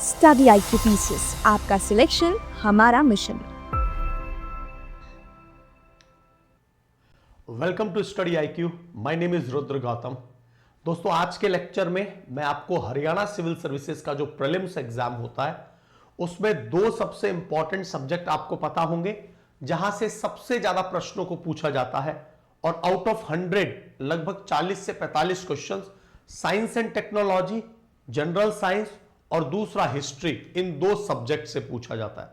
Study IQ PCS, आपका selection हमारा मिशन। Welcome to study IQ। My name is Rudra Gautam. दोस्तों, आज के लेक्चर में मैं आपको हरियाणा सिविल सर्विसेज का जो प्रीलिम्स एग्जाम होता है उसमें दो सबसे इंपॉर्टेंट सब्जेक्ट आपको पता होंगे जहां से सबसे ज्यादा प्रश्नों को पूछा जाता है और आउट ऑफ 100 लगभग 40 से 45 questions science and technology, general science और दूसरा हिस्ट्री, इन दो सब्जेक्ट से पूछा जाता है।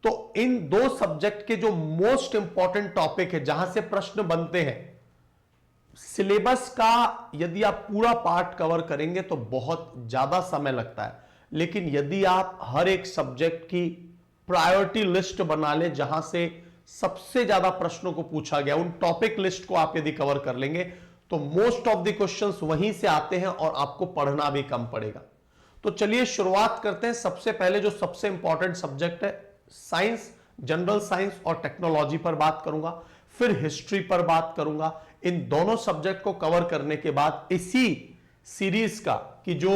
तो इन दो सब्जेक्ट के जो मोस्ट इंपॉर्टेंट टॉपिक है जहां से प्रश्न बनते हैं, सिलेबस का यदि आप पूरा पार्ट कवर करेंगे तो बहुत ज्यादा समय लगता है, लेकिन यदि आप हर एक सब्जेक्ट की प्रायोरिटी लिस्ट बना लें जहां से सबसे ज्यादा प्रश्नों को पूछा गया, उन टॉपिक लिस्ट को आप यदि कवर कर लेंगे तो मोस्ट ऑफ द क्वेश्चंस वहीं से आते हैं और आपको पढ़ना भी कम पड़ेगा। तो चलिए शुरुआत करते हैं। सबसे पहले जो सबसे इंपॉर्टेंट सब्जेक्ट है साइंस, जनरल साइंस और टेक्नोलॉजी पर बात करूंगा, फिर हिस्ट्री पर बात करूंगा। इन दोनों सब्जेक्ट को कवर करने के बाद इसी सीरीज का कि जो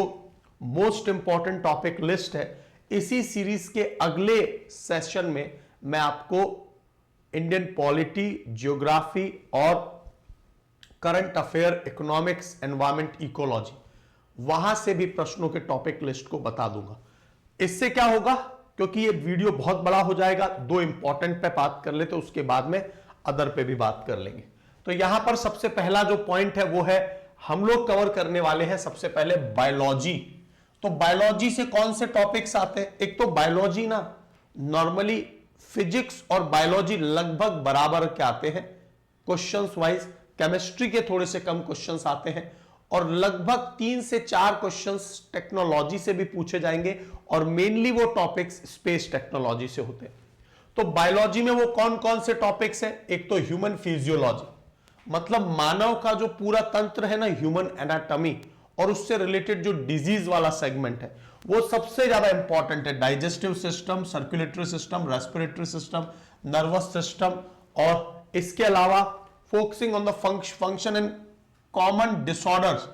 मोस्ट इंपॉर्टेंट टॉपिक लिस्ट है, इसी सीरीज के अगले सेशन में मैं आपको इंडियन पॉलिटी, ज्योग्राफी और current affair, economics, environment, ecology, वहां से भी प्रश्नों के टॉपिक लिस्ट को बता दूंगा। इससे क्या होगा, क्योंकि ये वीडियो बहुत बड़ा हो जाएगा, दो इंपॉर्टेंट पे बात कर लेते, उसके बाद में अदर पे भी बात कर लेंगे। तो यहां पर सबसे पहला जो पॉइंट है वो है, हम लोग कवर करने वाले हैं सबसे पहले बायोलॉजी। तो बायोलॉजी से कौन से टॉपिक्स आते हैं? एक तो बायोलॉजी ना नॉर्मली फिजिक्स और बायोलॉजी लगभग बराबर के आते हैं क्वेश्चंस वाइज। केमिस्ट्री के थोड़े से कम क्वेश्चंस आते हैं और लगभग 3 से 4 क्वेश्चंस टेक्नोलॉजी से भी पूछे जाएंगे और मेनली वो टॉपिक्स स्पेस टेक्नोलॉजी से होते हैं। तो बायोलॉजी में वो कौन कौन से टॉपिक्स हैं? एक तो ह्यूमन फिजियोलॉजी, मतलब मानव का जो पूरा तंत्र है ना, ह्यूमन एनाटॉमी, और उससे रिलेटेड जो डिजीज वाला सेगमेंट है वो सबसे ज्यादा इंपॉर्टेंट है। Digestive system, circulatory system, respiratory system, nervous system, और इसके अलावा focusing on the function and common disorders,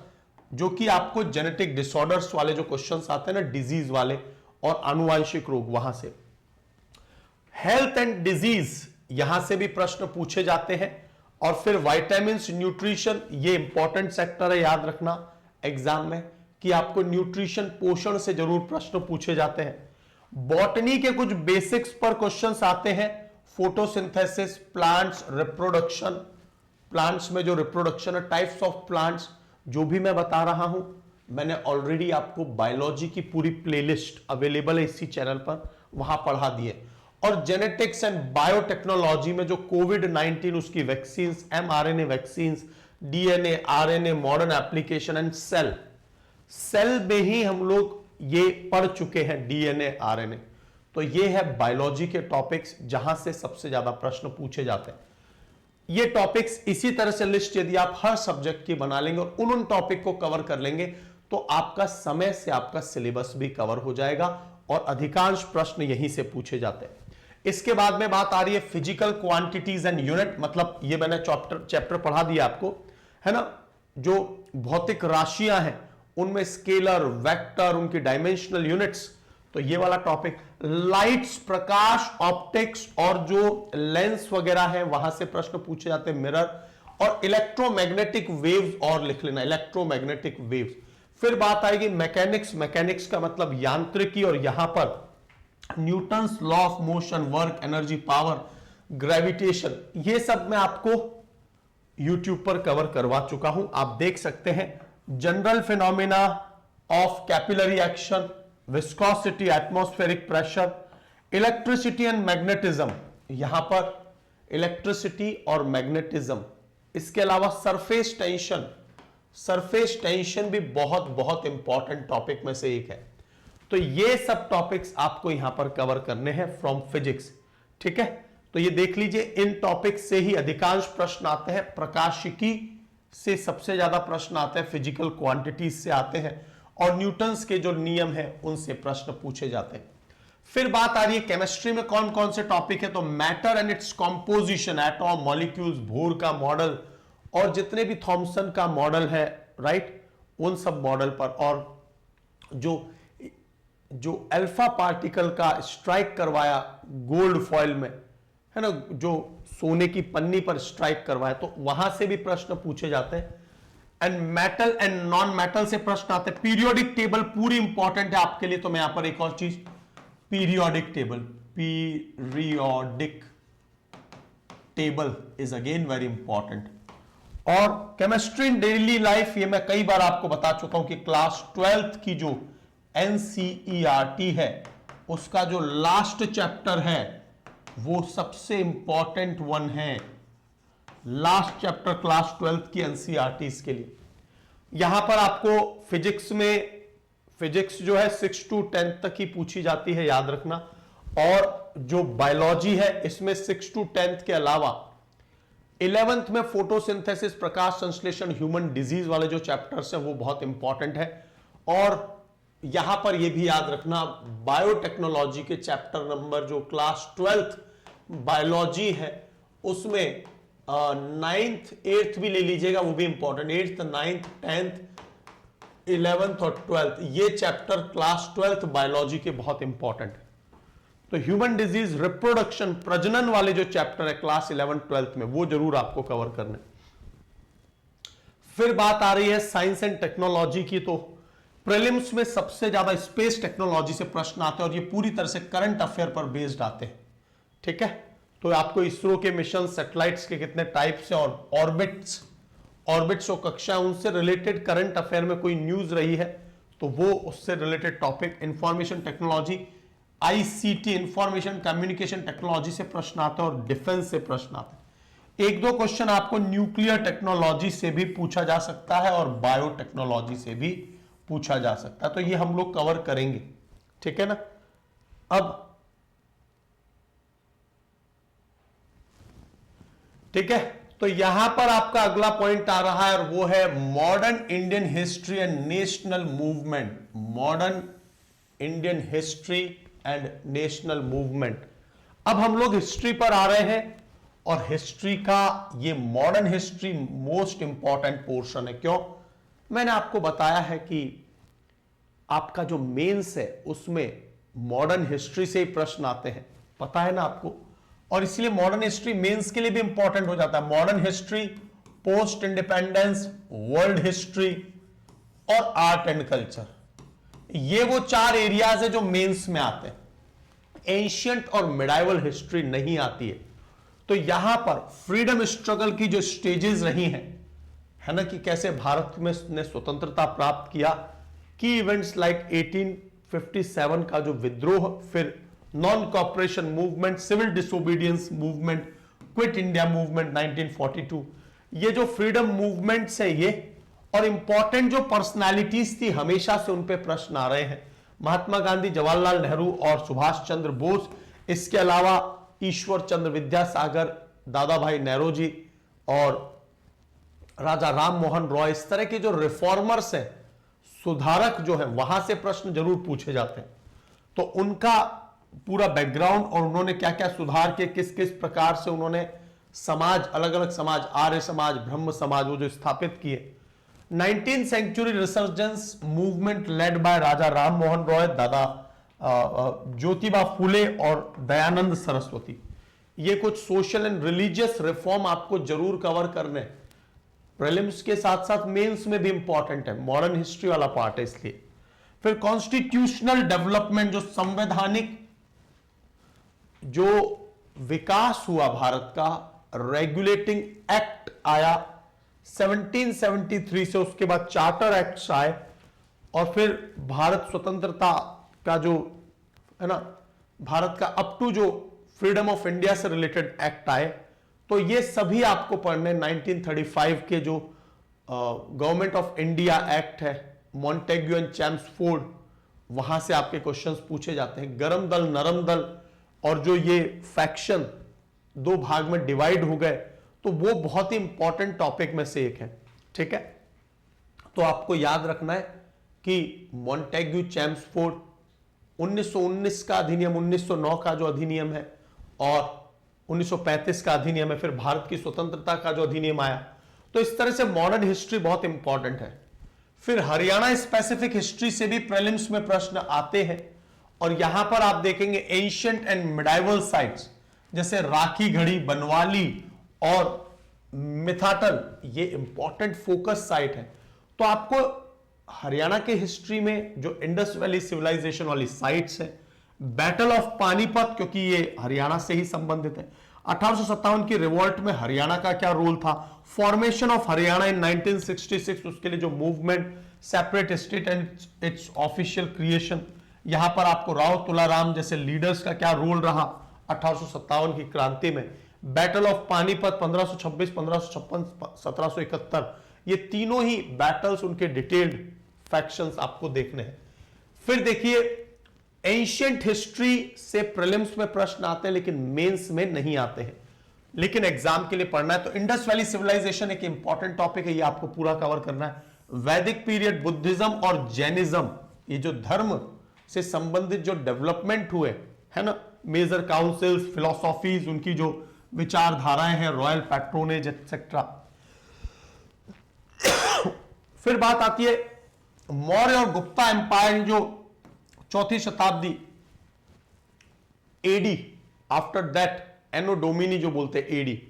जो कि आपको जेनेटिक डिसऑर्डर्स वाले जो क्वेश्चंस आते हैं ना, डिजीज वाले और आनुवंशिक रोग, वहां से हेल्थ एंड डिजीज, यहां से भी प्रश्न पूछे जाते हैं। और फिर विटामिन, न्यूट्रिशन, ये इंपॉर्टेंट सेक्टर है, याद रखना एग्जाम में कि आपको न्यूट्रिशन, पोषण से जरूर प्रश्न पूछे जाते हैं। बॉटनी के कुछ बेसिक्स पर क्वेश्चंस आते हैं, फोटोसिंथेसिस, प्लांट्स, रिप्रोडक्शन, प्लांट्स में जो रिप्रोडक्शन है, टाइप्स ऑफ प्लांट्स, जो भी मैं बता रहा हूं, मैंने ऑलरेडी आपको बायोलॉजी की पूरी प्लेलिस्ट अवेलेबल है इसी चैनल पर, वहां पढ़ा दिए। और जेनेटिक्स एंड बायोटेक्नोलॉजी में जो कोविड-19, उसकी vaccine, mRNA vaccine, DNA, RNA, modern application and cell में ही हम लोग ये पढ़ चुके हैं, DNA, RNA। तो ये है बायोलॉजी के टॉपिक्स जहां से सबसे ज्यादा प्रश्न पूछे जाते हैं। ये टॉपिक्स इसी तरह से लिस्ट यदि आप हर सब्जेक्ट की बना लेंगे और उन टॉपिक को कवर कर लेंगे तो आपका समय से आपका सिलेबस भी कवर हो जाएगा और अधिकांश प्रश्न यहीं से पूछे जाते हैं। इसके बाद में बात आ रही है फिजिकल क्वांटिटीज एंड यूनिट, मतलब ये मैंने चैप्टर पढ़ा दिया आपको, है ना। जो भौतिक राशियां हैं उनमें स्केलर, वेक्टर, उनकी डायमेंशनल यूनिट्स, तो ये वाला टॉपिक, लाइट्स, प्रकाश, ऑप्टिक्स और जो लेंस वगैरह है वहां से प्रश्न पूछे जाते हैं, मिरर, और इलेक्ट्रोमैग्नेटिक वेव्स, और लिख लेना इलेक्ट्रोमैग्नेटिक वेव्स। फिर बात आएगी मैकेनिक्स, मैकेनिक्स का मतलब यांत्रिकी, और यहां पर Newton's law of motion, work, energy, power, gravitation, ये सब मैं आपको यूट्यूब पर कवर करवा चुका हूं, आप देख सकते हैं। General phenomena of capillary action, viscosity, atmospheric pressure, electricity and magnetism, यहां पर इलेक्ट्रिसिटी और मैग्नेटिज्म। इसके अलावा सरफेस टेंशन, सरफेस टेंशन भी बहुत बहुत इंपॉर्टेंट टॉपिक में से एक है। तो ये सब टॉपिक्स आपको यहां पर कवर करने हैं फ्रॉम फिजिक्स, ठीक है। तो ये देख लीजिए, इन टॉपिक से ही अधिकांश प्रश्न आते हैं। प्रकाशिकी से सबसे ज्यादा प्रश्न आते हैं, फिजिकल क्वांटिटीज से आते हैं, और न्यूटन्स के जो नियम है उनसे प्रश्न पूछे जाते हैं। फिर बात आ रही है केमिस्ट्री में कौन कौन से टॉपिक है, तो matter and its composition, atom, molecules, bore का मॉडल और जितने भी थॉमसन का मॉडल है, राइट, उन सब मॉडल पर, और जो जो अल्फा पार्टिकल का स्ट्राइक करवाया गोल्ड फॉइल में, है ना, जो सोने की पन्नी पर स्ट्राइक करवाया, तो वहां से भी प्रश्न पूछे जाते हैं। And metal and non metal से प्रश्न आते हैं। पीरियोडिक टेबल पूरी इंपॉर्टेंट है आपके लिए, तो मैं यहां पर एक और चीज, periodic table, periodic table is again very important. और केमिस्ट्री इन डेली लाइफ, ये मैं कई बार आपको बता चुका हूं कि क्लास 12th की जो एनसीईआरटी है उसका जो लास्ट चैप्टर है वो सबसे इंपॉर्टेंट वन है। लास्ट चैप्टर क्लास 12th की एनसीईआरटी के लिए। यहां पर आपको फिजिक्स में, फिजिक्स जो है 6 to 10 तक ही पूछी जाती है, याद रखना। और जो बायोलॉजी है इसमें 6 to 10 के अलावा 11th में फोटोसिंथेसिस, प्रकाश संश्लेषण, ह्यूमन डिजीज वाले जो चैप्टर्स हैं वो बहुत इंपॉर्टेंट है। और यहां पर यह भी याद रखना, बायोटेक्नोलॉजी के चैप्टर नंबर जो क्लास 12th बायोलॉजी है उसमें 9th 8th भी ले लीजिएगा, वो भी important. 8th 9th 10th 11th और 12th ये चैप्टर क्लास 12th बायोलॉजी के बहुत इंपॉर्टेंट है। तो ह्यूमन डिजीज, रिप्रोडक्शन, प्रजनन वाले जो चैप्टर है क्लास 11 12th में, वो जरूर आपको कवर करने। फिर बात आ रही है साइंस एंड टेक्नोलॉजी की। तो प्रीलिम्स में सबसे ज्यादा स्पेस टेक्नोलॉजी से प्रश्न आते हैं और ये पूरी तरह से करंट अफेयर पर बेस्ड आते हैं, ठीक है। तो आपको इसरो के मिशन, सैटेलाइट्स के कितने टाइप्स हैं और ऑर्बिट्स और कक्षाएं, उनसे रिलेटेड करंट अफेयर में कोई न्यूज रही है तो वो उससे related topic. Information technology, ICT, information communication technology से प्रश्न आते हैं और डिफेंस से प्रश्न आते हैं। एक दो क्वेश्चन आपको न्यूक्लियर टेक्नोलॉजी से भी पूछा जा सकता है और बायोटेक्नोलॉजी से भी पूछा जा सकता है, तो ये हम लोग कवर करेंगे, ठीक है ना। अब ठीक है, तो यहां पर आपका अगला पॉइंट आ रहा है और वो है modern Indian history and national movement. Modern Indian history and national movement. अब हम लोग हिस्ट्री पर आ रहे हैं और हिस्ट्री का ये modern history most important portion है। क्यों? मैंने आपको बताया है कि आपका जो मेंस है उसमें मॉडर्न हिस्ट्री से ही प्रश्न आते हैं, पता है ना आपको। और इसलिए मॉडर्न हिस्ट्री मेंस के लिए भी इंपॉर्टेंट हो जाता है। Modern history, post independence, world history और आर्ट एंड कल्चर, ये वो 4 एरियाज है जो मेंस में आते हैं। एंशियंट और मिडाइवल हिस्ट्री नहीं आती है। तो यहां पर फ्रीडम स्ट्रगल की जो स्टेजेस रही हैं, है ना, कि कैसे भारत में ने स्वतंत्रता प्राप्त किया, की इवेंट्स लाइक 1857 का जो विद्रोह, फिर non cooperation movement, civil disobedience movement, quit India movement 1942, ये जो फ्रीडम मूवमेंट्स है ये, और इंपॉर्टेंट जो पर्सनालिटीज थी हमेशा से उन पे प्रश्न आ रहे हैं, महात्मा गांधी, जवाहरलाल नेहरू और सुभाष चंद्र बोस। इसके अलावा ईश्वर चंद्र विद्यासागर, दादा भाई नेरोजी और राजा राम मोहन रॉय, इस तरह के जो रिफॉर्मर्स हैं, सुधारक जो है, वहां से प्रश्न जरूर पूछे जाते हैं। तो उनका पूरा बैकग्राउंड और उन्होंने क्या क्या सुधार के, किस किस प्रकार से उन्होंने समाज, अलग अलग समाज, आर्य समाज, ब्रह्म समाज, वो जो स्थापित किए। 19th century resurgence movement led by Raja Ram Mohan Roy, दादा ज्योतिबा फूले और दयानंद सरस्वती। ये कुछ सोशल एंड रिलीजियस रिफॉर्म आपको जरूर कवर करने, प्रीलिम्स के साथ साथ मेंस में भी इंपॉर्टेंट है, मॉडर्न हिस्ट्री वाला पार्ट है इसलिए। फिर कॉन्स्टिट्यूशनल डेवलपमेंट, जो संवैधानिक जो विकास हुआ भारत का, रेगुलेटिंग एक्ट आया 1773 से, उसके बाद चार्टर एक्ट्स आए और फिर भारत स्वतंत्रता का जो है ना, भारत का अप टू जो फ्रीडम ऑफ इंडिया से रिलेटेड एक्ट आए, तो ये सभी आपको पढ़ने। 1935 के जो गवर्नमेंट ऑफ इंडिया एक्ट है, मॉन्टेग्यू एंड चैम्सफोर्ड, वहां से आपके क्वेश्चंस पूछे जाते हैं। गरम दल, नरम दल, और जो ये फैक्शन 2 भाग में डिवाइड हो गए, तो वो बहुत ही इंपॉर्टेंट टॉपिक में से एक है, ठीक है। तो आपको याद रखना है कि मॉन्टेग्यू चैम्सफोर्ड 1919 का अधिनियम, 1909 का जो अधिनियम है और 1935 का अधिनियम है, फिर भारत की स्वतंत्रता का जो अधिनियम आया। तो इस तरह से मॉडर्न हिस्ट्री बहुत इंपॉर्टेंट है। फिर हरियाणा स्पेसिफिक हिस्ट्री से भी प्रीलिम्स में प्रश्न आते हैं। और यहां पर आप देखेंगे एंशियंट एंड मिडाइवल साइट्स जैसे राखी घड़ी, बनवाली और मिथाटल, ये इंपॉर्टेंट फोकस साइट है। तो आपको हरियाणा के हिस्ट्री में जो इंडस वैली सिविलाइजेशन वाली साइट्स है, बैटल ऑफ पानीपत, क्योंकि ये हरियाणा से ही संबंधित है, 1857 की रिवॉल्ट में हरियाणा का क्या रोल था, फॉर्मेशन ऑफ हरियाणा इन 1966, उसके लिए जो movement, separate state and it's official creation, यहां पर आपको राव तुलाराम जैसे लीडर्स का क्या रोल रहा 1857 की क्रांति में, बैटल ऑफ पानीपत 1526, 1556, 1771, ये तीनों ही बैटल्स, उनके डिटेल्ड फैक्शंस आपको देखने हैं। फिर देखिए एंशिएंट हिस्ट्री से प्रीलिम्स में प्रश्न आते हैं लेकिन मेंस में नहीं आते हैं, लेकिन एग्जाम के लिए पढ़ना है। तो इंडस वैली सिविलाइजेशन एक इंपॉर्टेंट टॉपिक है, ये आपको पूरा कवर करना है। वैदिक पीरियड, बुद्धिज्म और जैनिज्म, ये जो धर्म से संबंधित जो डेवलपमेंट हुए है ना, मेजर काउंसिल्स, फिलोसॉफीज, उनकी जो विचारधाराएं हैं, रॉयल पैट्रोनेज एक्सेट्रा। फिर बात आती है मौर्य और गुप्ता एम्पायर, जो चौथी शताब्दी AD, after that, anno domini जो बोलते हैं AD,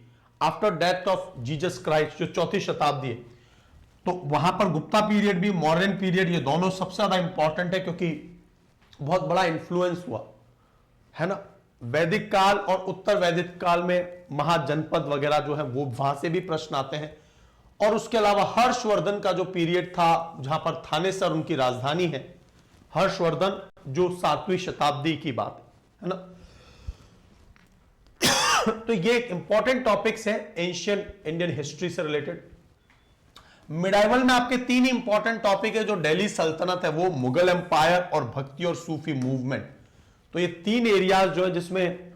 after death of Jesus Christ, जो चौथी शताब्दी है। तो वहां पर गुप्ता पीरियड भी, मॉडर्न पीरियड, ये दोनों सबसे ज्यादा इंपॉर्टेंट है क्योंकि बहुत बड़ा इंफ्लुएंस हुआ है ना। वैदिक काल और उत्तर वैदिक काल में महाजनपद वगैरह जो है वो वहां से भी प्रश्न आते हैं। और उसके अलावा हर्षवर्धन का जो पीरियड था, जहां पर थानेसर उनकी राजधानी है, हर्षवर्धन, जो 7वीं शताब्दी की बात है ना। तो ये एक इंपॉर्टेंट टॉपिक्स है एंशियंट इंडियन हिस्ट्री से रिलेटेड। मिडाइवल में आपके 3 इंपॉर्टेंट टॉपिक है, जो दिल्ली सल्तनत है वो, मुगल एम्पायर और भक्ति और सूफी मूवमेंट। तो ये 3 एरियाज जो है, जिसमें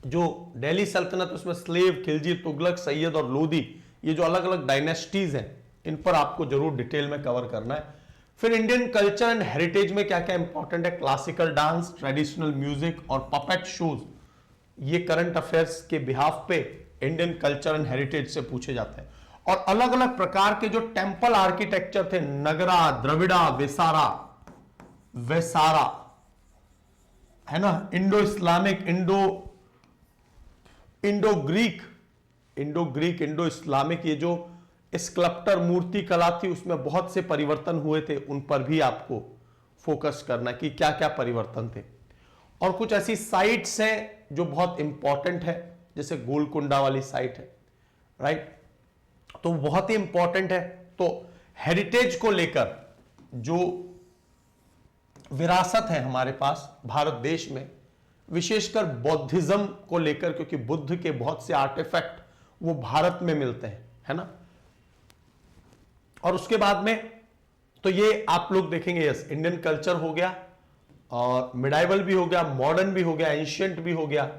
जो दिल्ली सल्तनत, उसमें स्लेव, खिलजी, तुगलक, सैयद और लोदी, ये जो अलग अलग डायनेस्टीज हैं, इन पर आपको जरूर डिटेल में कवर करना है। फिर इंडियन कल्चर एंड हेरिटेज में क्या क्या इंपॉर्टेंट है, क्लासिकल डांस, ट्रेडिशनल म्यूजिक और पपेट शोज, ये करंट अफेयर्स के बिहाफ पे इंडियन कल्चर एंड हेरिटेज से पूछे जाते हैं। और अलग अलग प्रकार के जो टेंपल आर्किटेक्चर थे, नगरा, द्रविड़ा, वेसारा है ना, Indo Islamic, Indo Greek, Indo Islamic, ये जो स्कल्प्टर मूर्ति कला थी उसमें बहुत से परिवर्तन हुए थे, उन पर भी आपको फोकस करना कि क्या क्या परिवर्तन थे। और कुछ ऐसी साइट्स हैं जो बहुत इंपॉर्टेंट है, जैसे गोलकुंडा वाली साइट है, राइट, तो बहुत ही इंपॉर्टेंट है। तो हेरिटेज को लेकर जो विरासत है हमारे पास भारत देश में, विशेषकर बौद्धिज्म को लेकर, क्योंकि बुद्ध के बहुत से आर्टिफैक्ट वो भारत में मिलते हैं, है ना। और उसके बाद में तो ये आप लोग देखेंगे, यस, इंडियन कल्चर हो गया और मिडाइवल भी हो गया, मॉडर्न भी हो गया, एंशिएंट भी हो गया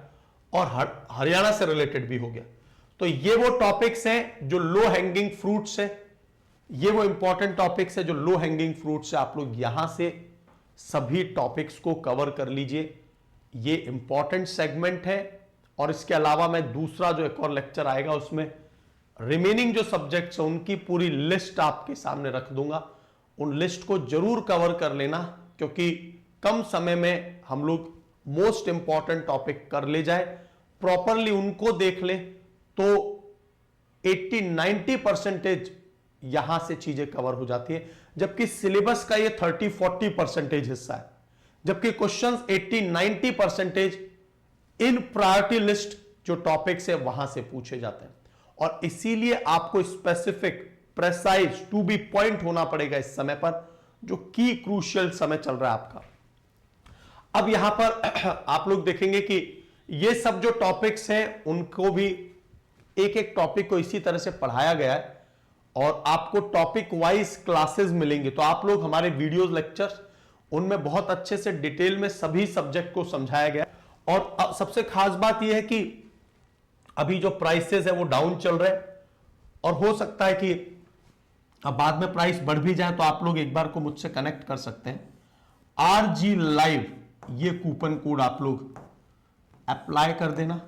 और हरियाणा से रिलेटेड भी हो गया। तो ये वो टॉपिक्स हैं जो लो हैंगिंग फ्रूट्स है, ये वो इंपॉर्टेंट टॉपिक्स है जो लो हैंगिंग फ्रूट्स है। आप लोग यहां से सभी टॉपिक्स को कवर कर लीजिए, ये इंपॉर्टेंट सेगमेंट है। और इसके अलावा मैं दूसरा जो एक और लेक्चर आएगा उसमें रिमेनिंग जो सब्जेक्ट्स हैं उनकी पूरी लिस्ट आपके सामने रख दूंगा, उन लिस्ट को जरूर कवर कर लेना, क्योंकि कम समय में हम लोग मोस्ट इंपॉर्टेंट टॉपिक कर ले जाए, प्रॉपरली उनको देख ले तो 80-90% यहां से चीजें कवर हो जाती है। जबकि सिलेबस का ये 30-40% हिस्सा है, जबकि क्वेश्चंस 80-90% इन प्रायोरिटी लिस्ट जो टॉपिक्स है वहां से पूछे जाते हैं। और इसीलिए आपको specific, precise, to be point होना पड़ेगा इस समय पर, जो की क्रूशियल समय चल रहा है आपका। अब यहां पर आप लोग देखेंगे कि ये सब जो टॉपिक्स हैं उनको भी एक एक टॉपिक को इसी तरह से पढ़ाया गया है और आपको टॉपिक वाइज क्लासेस मिलेंगे। तो आप लोग हमारे वीडियोस, लेक्चर्स, उनमें बहुत अच्छे से डिटेल में सभी सब्जेक्ट को समझाया गया। और सबसे खास बात यह है कि अभी जो प्राइसेस है वो डाउन चल रहे हैं और हो सकता है कि अब बाद में प्राइस बढ़ भी जाए, तो आप लोग एक बार को मुझसे कनेक्ट कर सकते हैं। RG Live, ये कूपन कोड आप लोग अप्लाई कर देना।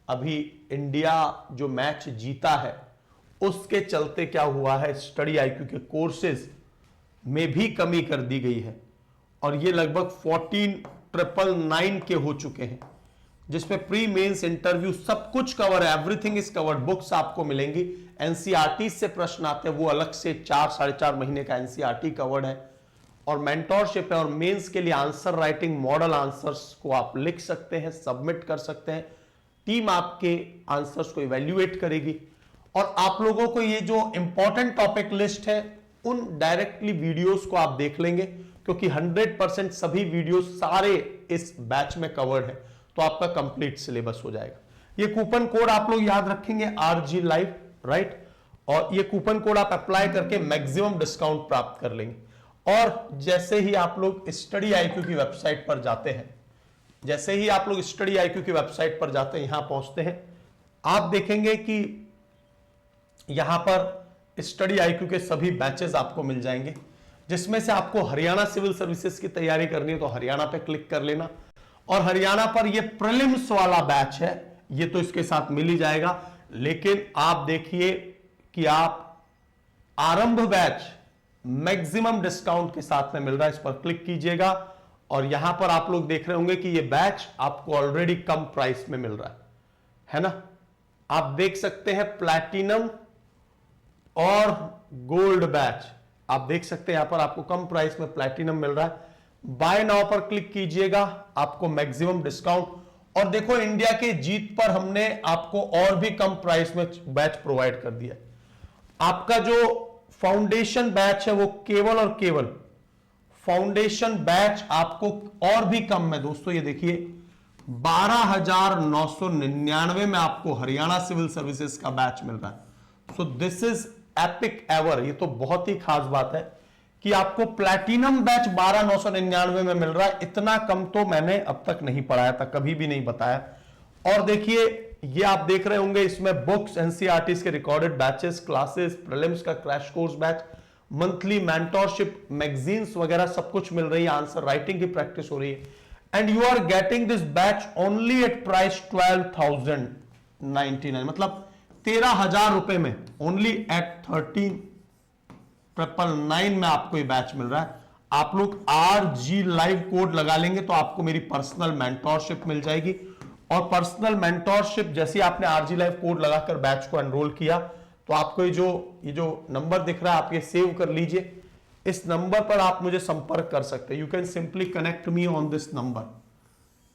अभी इंडिया जो मैच जीता है उसके चलते क्या हुआ है, स्टडी IQ के कोर्सेज में भी कमी कर दी गई है और ये लगभग 14 999 के हो चुके हैं, जिसमें प्री मेंस इंटरव्यू सब कुछ कवर है, एवरीथिंग इज कवर्ड। बुक्स आपको मिलेंगी, एनसीईआरटी से प्रश्न आते हैं, वो अलग से 4-4.5 महीने का एनसीईआरटी कवर्ड है, और मेंटोरशिप है। और मेंस के लिए आंसर राइटिंग, मॉडल आंसर्स को आप लिख सकते हैं, सबमिट कर सकते हैं, टीम आपके आंसर्स को इवैल्यूएट करेगी। और आप लोगों को ये जो इंपॉर्टेंट टॉपिक लिस्ट है उन डायरेक्टली वीडियोस को आप देख लेंगे, क्योंकि 100% सभी वीडियोस सारे इस बैच में कवर्ड है, तो आपका कंप्लीट सिलेबस हो जाएगा। ये कूपन कोड आप लोग याद रखेंगे, RG Live, राइट। और ये कूपन कोड आप अप्लाई करके मैक्सिमम डिस्काउंट प्राप्त कर लेंगे। और जैसे ही आप लोग स्टडी IQ की वेबसाइट पर जाते हैं, जैसे ही आप लोग स्टडी IQ की वेबसाइट पर जाते हैं, यहां पहुंचते हैं, आप देखेंगे कि यहां पर स्टडी IQ के सभी बैचेस आपको मिल जाएंगे, जिसमें से आपको हरियाणा सिविल सर्विसेज की तैयारी करनी है तो हरियाणा पे क्लिक कर लेना। और हरियाणा पर ये प्रीलिम्स वाला बैच है, ये तो इसके साथ मिल ही जाएगा, लेकिन आप देखिए कि आप आरंभ बैच मैक्सिमम डिस्काउंट के साथ में मिल रहा है, इस पर क्लिक कीजिएगा। और यहां पर आप लोग देख रहे होंगे कि ये बैच आपको ऑलरेडी कम प्राइस में मिल रहा है ना। आप देख सकते हैं प्लैटिनम और गोल्ड बैच, आप देख सकते हैं यहां पर आपको कम प्राइस में प्लैटिनम मिल रहा है। बाय नाउ पर क्लिक कीजिएगा, आपको मैक्सिमम डिस्काउंट। और देखो इंडिया के जीत पर हमने आपको और भी कम प्राइस में बैच प्रोवाइड कर दिया। आपका जो फाउंडेशन बैच है वो केवल और केवल फाउंडेशन बैच आपको और भी कम में, दोस्तों ये देखिए 12,999 में आपको हरियाणा सिविल सर्विसेज का बैच मिल रहा है। So this is epic ever. ये तो बहुत ही खास बात है कि आपको प्लैटिनम बैच 12,999 में मिल रहा है। इतना कम तो मैंने अब तक नहीं पढ़ाया था, कभी भी नहीं बताया। और देखिए ये आप देख रहे होंगे, इसमें बुक्स, एनसीईआरटी के रिकॉर्डेड बैचेस, क्लासेस, प्रीलिम्स का crash course batch, monthly mentorship, magazines वगैरह सब कुछ मिल रही है, आंसर राइटिंग की प्रैक्टिस हो रही है। And you are getting this batch only at price 12,099, मतलब 13,000 रुपए में, ओनली एट 13,999 में आपको ये बैच मिल रहा है। आप लोग RG Live कोड लगा लेंगे तो आपको मेरी पर्सनल मेंटोरशिप मिल जाएगी। और पर्सनल मेंटोरशिप जैसे आपने RG Live कोड लगाकर बैच को एनरोल किया तो आपको ये जो नंबर दिख रहा है आप ये सेव कर लीजिए। इस नंबर पर आप मुझे संपर्क कर सकते हैं। You can simply connect me on this number,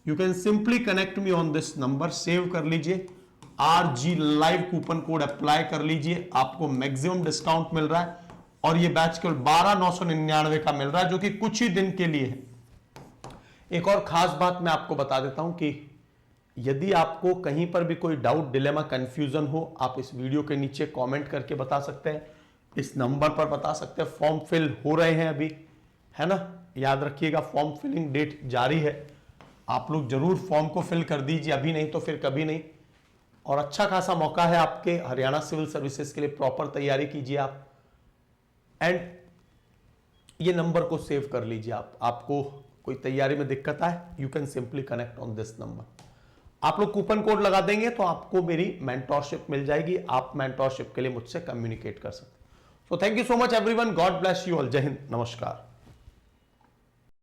you can simply connect me on this number. Save कर लीजिए, RG Live coupon code apply कर लीजिए, आपको मैक्सिमम डिस्काउंट मिल रहा है। और ये बैच केवल 12,999 का मिल रहा है, जो कि कुछ ही दिन के लिए है। एक और खास बात मैं आपको बता देता हूं कि यदि आपको कहीं पर भी कोई डाउट, डिलेमा, कंफ्यूजन हो, आप इस वीडियो के नीचे कमेंट करके बता सकते हैं, इस नंबर पर बता सकते हैं। फॉर्म फिल हो रहे हैं अभी, है ना, याद रखिएगा फॉर्म फिलिंग डेट जारी है। आप लोग जरूर फॉर्म को फिल कर दीजिए, अभी नहीं तो फिर कभी नहीं। और अच्छा खासा मौका है आपके हरियाणा सिविल सर्विसेज के लिए, प्रॉपर तैयारी कीजिए आप। एंड ये नंबर को सेव कर लीजिए आप। आपको कोई तैयारी में दिक्कत आए, you can simply connect on this number. आप लोग कूपन कोड लगा देंगे तो आपको मेरी मेंटोरशिप मिल जाएगी, आप मेंटोरशिप के लिए मुझसे कम्युनिकेट कर सकते हैं। So thank you so much everyone, God bless you all, जय हिंद, नमस्कार।